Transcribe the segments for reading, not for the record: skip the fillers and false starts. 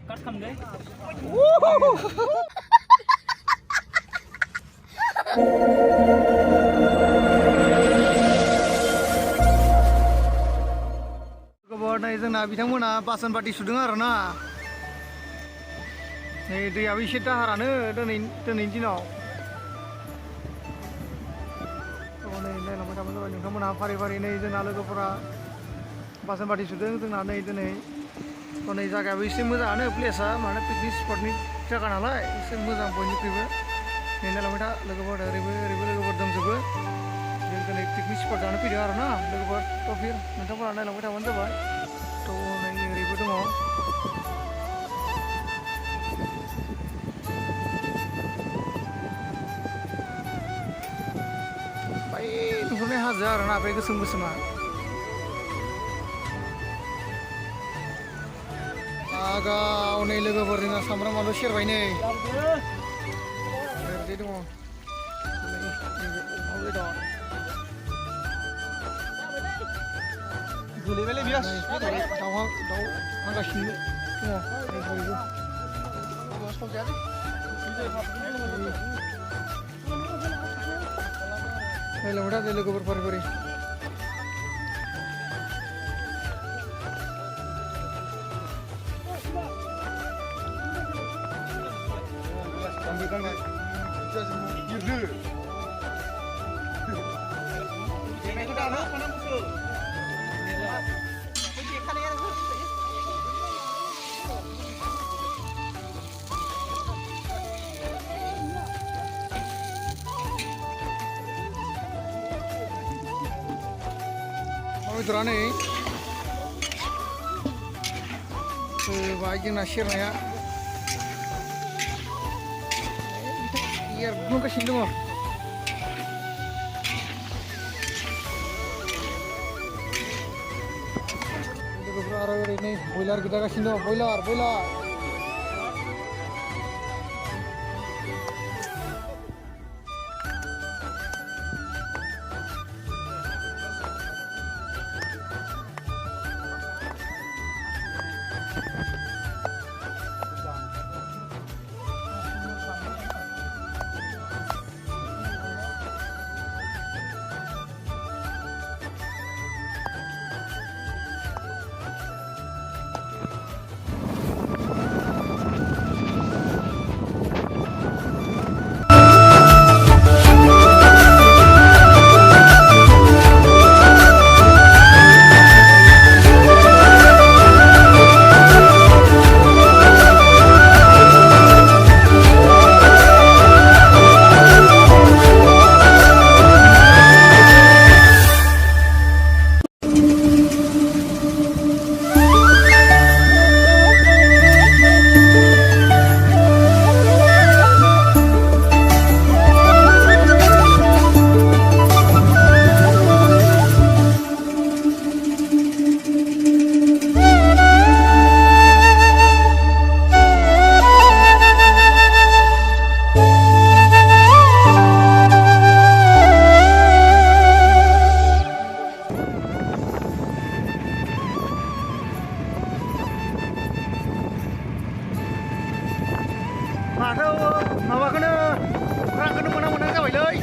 cắt khăn đấy. Kabar này जोंना बिथांमोना बासन बाथि सुदों आरो ना नै दैयाबो एसे दाहारानो दिनैनि दिनाव नै नायलांबाय थाबानो जाबाय नोंथांमोनहा फारि फारि नै जोंना लोगोफोरा बासन बाथि सुदों जोंना नै दिनै नै जायगायाबो एसे मोजाङानो प्लेसआ माने पिकनिक स्पटनि जायगा नालाय एसे मोजां बयनिख्रुइबो नै नायलांबाय था लोगोफोर ओरैबो लोगोफोर दंजोबो जों दिनै पिकनिक स्पट जानो फैदों आरो ना लोगोफोर टफिर नोंथांमोना नायलांबाय थाबानो जाबाय थ' नै ओरैबो दङ बै नुहुरनाय हाजो आरो ना बे गोसोम गोसोमा आगाव नै लोगोफोर जोंहा सामब्राम बानलु सेरबाय नै ओरैजाय दङ अमा बेदर गोलैबायलै बियास दाउ हांगासिनो दङ ओरैबो नायलांबाय था लोगोफोर फारि फारि बेदरा नै होबाय जोंना सेरनाया एरग्लुंगासिनो दङ लोगोफ्रा आरो ओरै नै बयलार गोदागासिनो दं बयलार माथो माबाखौनो रांखौनो मोना जाबायलै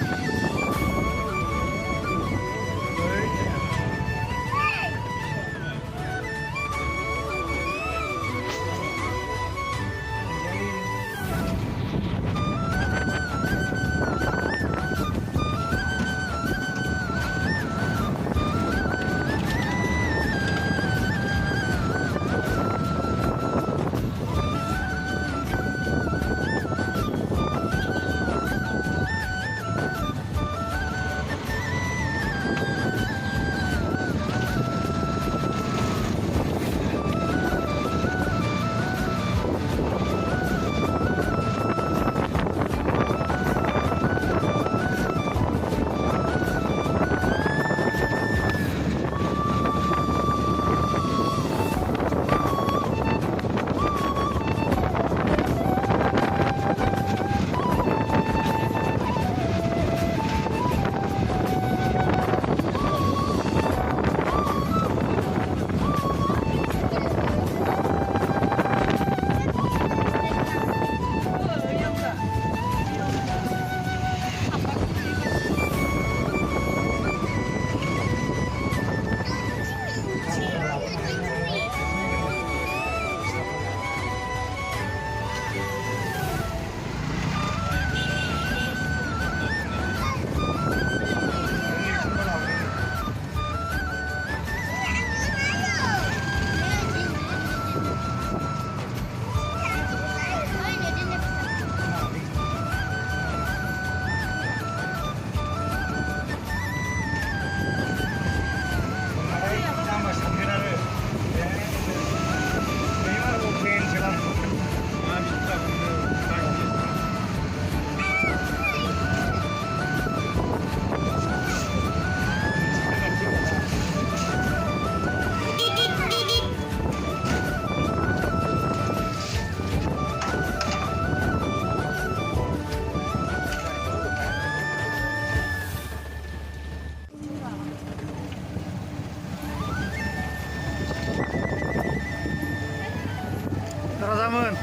राजामोन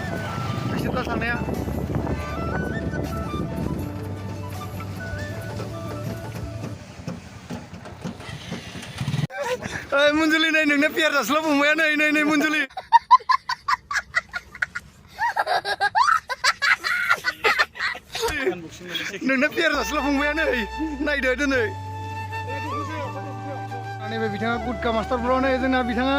बिसोरला थांनाया ओइ मुनजुलि नै नोंनो पियार जास्ला फंबाया नै मुनजुलि नोंनो पियार जास्ला फंबाया नै नायदो दिनै नैबे बिथाङा गुटका मास्टार ब्र नै जोंना बिथाङा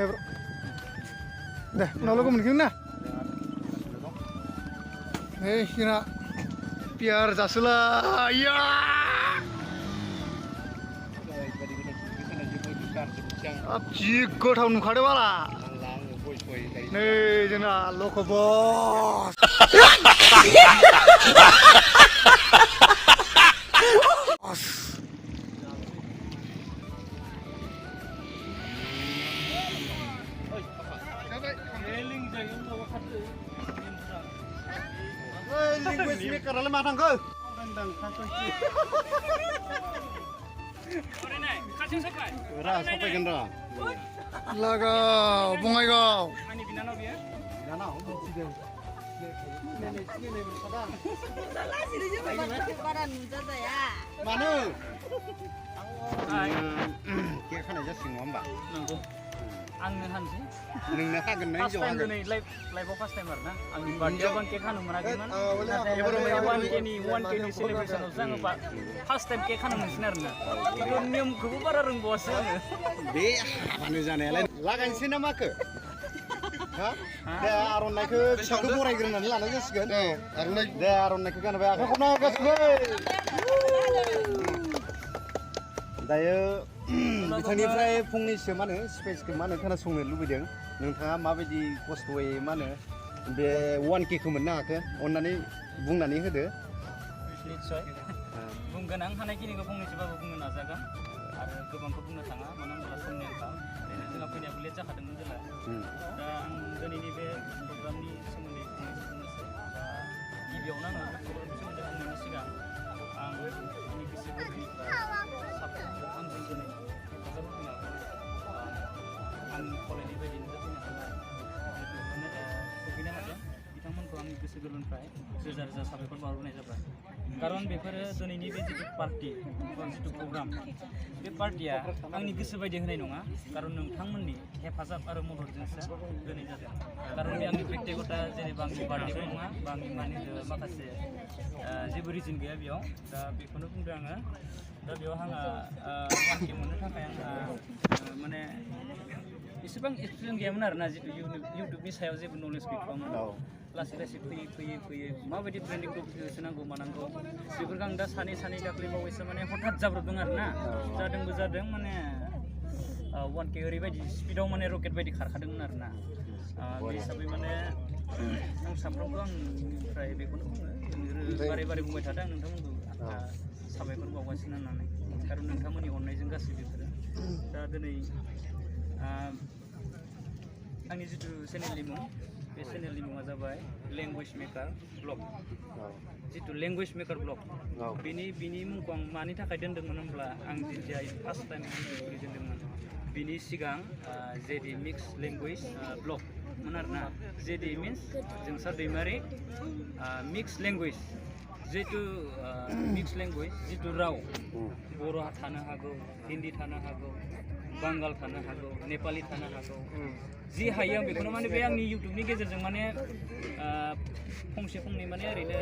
deh bro, deh, nolo ko mungkin na. Kina biar jasula, ya. Abji kau nuh kade wala. Nih, jena loko bos. Linguist maker lah matang ke? Ras apa yang kena? Laga, bungai kau. Ani binano biar? Binano, tidak. Salah sih dia macam baran muda ya. Mana? Kira kan aja singom mbak. Nunggu. Angin hansi. Nunggu hagen nih jauh. Pas time nih live pas time mana? Angin bardia bang kek hanu meragi man. One K celebration usang pak. Pas time kek hanu mesinar na. Itu nium kubu para rung bosan. Deh, mana jane lain. Lagan sinema ke? Hah? Deh aron naik ke bisa ke murai geran lana jas kan? Aron naik. Deh aron naik ke kan bayar. Aku nak gas gue. Daya. बिथांनिफ्राय फंनैसो मा होनो स्पेसखौ मा होनो खोनासंनो लुबैदों नोंथाङा माबायदि खस्थ'यै मा होनो बे 1K खौ मोननो हाखो अन्नानै बुंनानै होदो निस्सय बुंगोन आं हानायखिनिखौ फंनैसोबाबो बुंनो नाजागोन आरो गोबांखौ बुंनो थाङा मानो होनब्ला समनि आंखाल जोंहा फैनायाबो लेट जाखादोंमोन जेला दा आं दिनैनि बे प्रग्रामनि सोमोन्दै फंनैसो बुंनोसै दा गिबियावनो आङो प्रग्रामनि सोमोन्दै बुंनायनि सिगां आं आंनि गोसो गोरबोनिफ्राय साफ्रोमबो आंजों दिनै आं फरायनाय बायदिनो जाफैनो हानाय सफैनो हादों बिथांमोनखौ आंनि गोसो गोरबोनिफ्राय रोजा रोजा साबायखर बावहरनाय जाबाय खारन बेफोरो दिनैनि बे जितु पार्टि जितु प्रग्राम बे पार्टिया आंनि गोसो बायदि होनाय नङा खारन नोंथांमोननि हेफाजाब आरो मददजोंसो दिनै जादों खारन बे आंनि बेक्तिगत जेनेबा आंनि बार्डेबो नङा बा आंनि माखासे जेबो रिजन गैया बेयाव दा बेखौनो बुंदों आङो दा बेयाव आंहा 1K मोननो थाखाय आंहा माने एसेबां एक्सपिरियेन्स गैयामोन आरोना जितु इउटुबनि सायाव जेबो नलेज गैथ'वामोन लासै लासै फैयै माबायदि ट्रेन्डिंखौ होसोनांगौ मानांगौ बेफोरखौ आं दा सानै दाख्लै बावैसो माने हठात जाब्रबदों आरोना जादों माने 1K ओरैबायदि स्पिडाव माने रकेट बायदि खारखादोंमोन आरोना बे हिसाबै माने आं सामफ्रामबो आंनिफ्राय बेखौनो बुङो बारे बुंबाय थादों आं नोंथांमोनखौ साबायखर बावगासिनो होननानै खारन नोंथांमोननि अननायजों गासै बेफोरो दा दिनै आंनि जितु चेनेलनि मुं बे चेनेलनि मुङा जाबाय लेंगुवेज मेकार ब्लग जितु लेंगुवेज मेकार ब्लग बिनि मुंखौ आं मानि थाखाय दोनदोंमोन होनब्ला आं जेथिया फार्स्ट टाइम दोनदोंमोन बिनि सिगां जेडि मिक्स लेंगुवेज ब्लग मोन आरोना जेडि मिन्स जोंसार दैमारि मिक्स लेंगुवेज जितु मिक्स लेंगुवेज जितु राव बर' थानो हागौ हिन्दी थानो हागौ बांगाल थानो हागौ नेपाली थानो हागौ जि हायो आं बेखौनो माने बे आंनि इउटुबनि गेजेरजों माने फंनै माने ओरैनो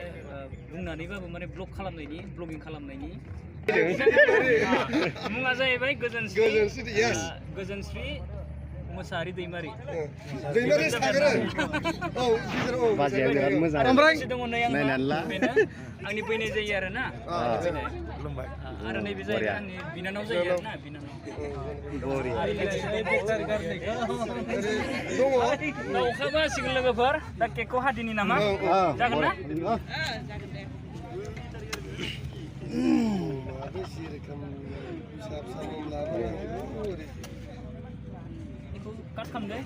बुंनानैबाबो माने ब्लगिं खालामनायनि मुङा जाहैबाय गोजोनस्रि मोसाहारि दैमारि सागोरो औ बाजैया बिराद मोजां ओमफ्राय नायनानै ला आंनि फैनाय जायो आरो ना आरो नैबे जायगा आंनि बिनानाव जायो आरो ना बिनानाव अखाबो हासिगोन लोगोफोर दा केकखौ हादिनि नामा जागोन ना बेखौ काट खालामदो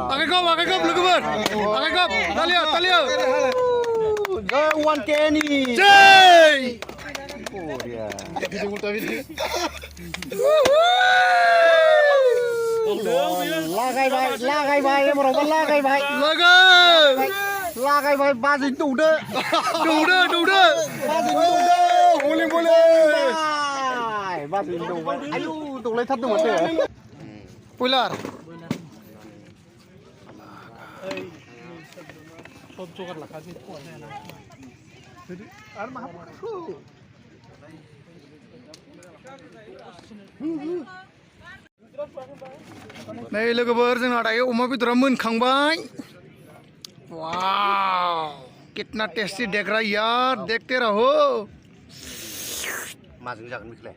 Pakai kop logober. Pakai kop. Talio. 1K nih Jay. Korea lagai bay em orang lagai bay lagai bay ba dính đủ đơ boleh ba dính đủ bay ayo đủ lấy thắt đủ mất rồi Pular. नै लोगोफोर जोंना दायो अमा बेदरा मोनखांबाय वाव कितना टेस्टी देख रहा यार देखते रहो माजों जागोन बेखौलाय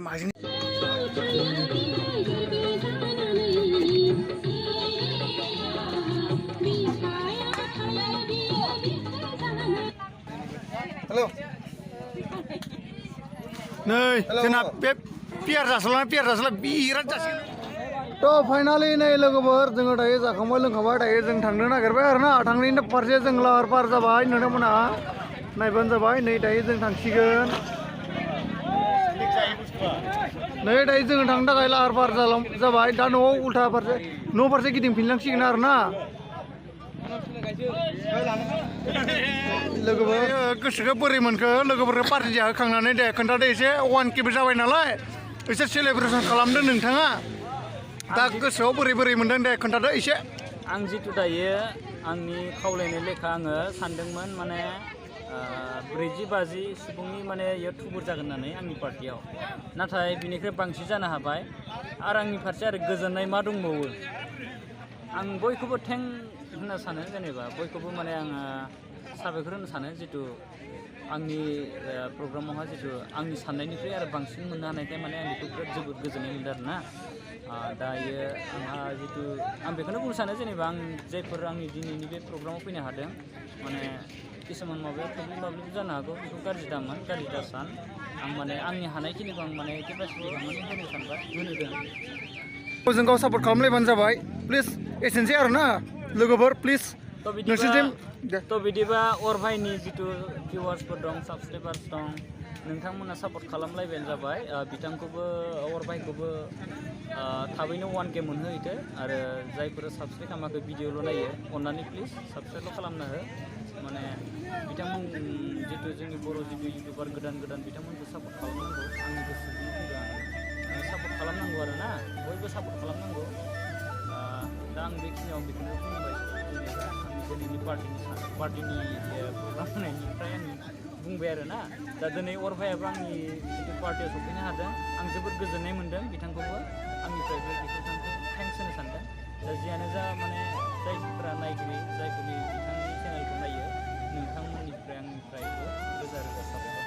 माजों हेलो नै जोंना बे पियार जासला बिराद जासिगोन तो फाइनालि नै लोगोफोर जोङो दायो जाखांबाय लोंखांबाय दायो जों थांनो नागिरबाय आरोना थांनायनि फारसे जों लाहार फाहार जाबाय नोंथांमोनहा नायबानो जाबाय नै दायो जों थांसिगोन नै दायो जोङो थांनो थाखाय लाहार फाहार जाबाय दा न'आव उल्था फारसे न' फारसे गिदिंफिनलांसिगोन आरोना लोगोफोर गोसोखौ बोरै मोनखो लोगोफोरखौ पार्टि जाहोखांनानै दे खोन्थादो एसे 1K बो जाबाय नालाय एसे सेलेब्रेसन खालामदो नोंथाङा दा गोसोआव बोरै मोनदों दे खोन्थादो एसे आं जितु दायो आंनि खावलायनाय लेखा आङो सानदोंमोन माने 40-50 सुबुंनि माने इयाव थुबुर जागोन होननानै आंनि पार्टियाव नाथाय बिनिख्रुइ बांसिन जानो हाबाय आरो आंनि फारसे आरो गोजोननाय मा दंबावो आं बयखौबो थेंक होननो सानो जेनेबा बयखौबो माने आङो साबायखर होनो सानो जितु आंनि प्रग्रामावहाय जितु आंनि साननायनिख्रुइ आरो बांसिन मोननो हानायखाय माने आं बेखौ बिराद जोबोद गोजोननाय मोनदों आरोना दायो आंहा जितु आं बेखौनो बुंनो सानो जेनेबा आं जायफोर आंनि दिनैनि बे प्रग्रामाव फैनो हादों माने किसुमान माबायाव प्रब्लेम जानो हागौ बेखौ गाज्रि दासान आं माने आंनि हानायखिनिखौ आं माने केपासिटि खालामनानै होनो सानबाय होनोदों गावजों गाव सापर्ट खालामलायबानो जाबाय प्लिज एसेनोसै आरोना लोगोफोर प्लिज नोंसोरजों तो बिदिबा अर भाइनि जितु भिउवार्सफोर दं साबसक्राइबार्स दं नोंथांमोना सापर्ट खालामलायबानो जाबाय बिथांखौबो अर भाइखौबो थाबैनो 1K मोनहोहैदो आरो जायफोरा साबसक्राइब खालामाखै भिडिअल' नायो अन्नानै प्लिज साबसक्राइबल' खालामना हो माने बिथांमोन जितु जोंनि बर' जितु इउटिउबार गोदान बिथांमोनखौ सापर्ट खालामनांगौ आंनि गोसोजों बुंदों आं सापर्ट खालामनांगौ आरो ना बयबो सापर्ट खालामनांगौ दा आं बेखिनियाव बेखौनो बुंबाय जेनेबा आंनि दिनैनि पार्टिनि प्रग्राम होनायनिफ्राय आं बुंबाय आरो ना दा दिनै अर भाइयाबो आंनि जितु पार्टियाव सफैनो हादों आं जोबोद गोजोननाय मोन्दों बिथांखौबो आंनिफ्रायबो बिथांखौ थेंक्स होनो सानदों दा जियानो जा माने जायफोरा नायगिरि जायफोरनि बिथांनि चेनेलखौ नायो नोंथांमोननिफ्राय आंनिफ्रायबो रोजा साबायखर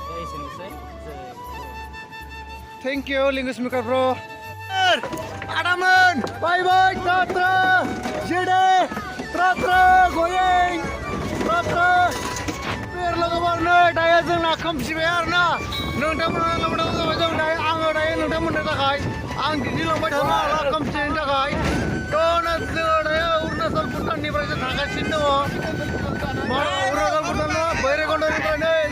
दा एसेनोसै थेंक इउ लिंगुइस्ट मेकार ब्र आदामोन बाय ट्रा जेडे ट्रा गयें ट्रा बेर लोगोफोर नै दायो जोंना खोमसिबाय आरोना नोंथांमोना जाबाय जों दायो आङो दायो नोंथांमोननि थाखाय आं दिन्थिलांबाय थानो हाला खोमसिनि थाखाय थ' जोङो दायो अरुणाचल भुटाननिफ्रायसो थांगासिनो दङ अरुणाचल भुटान भैरबकुन्दनिफ्राय नै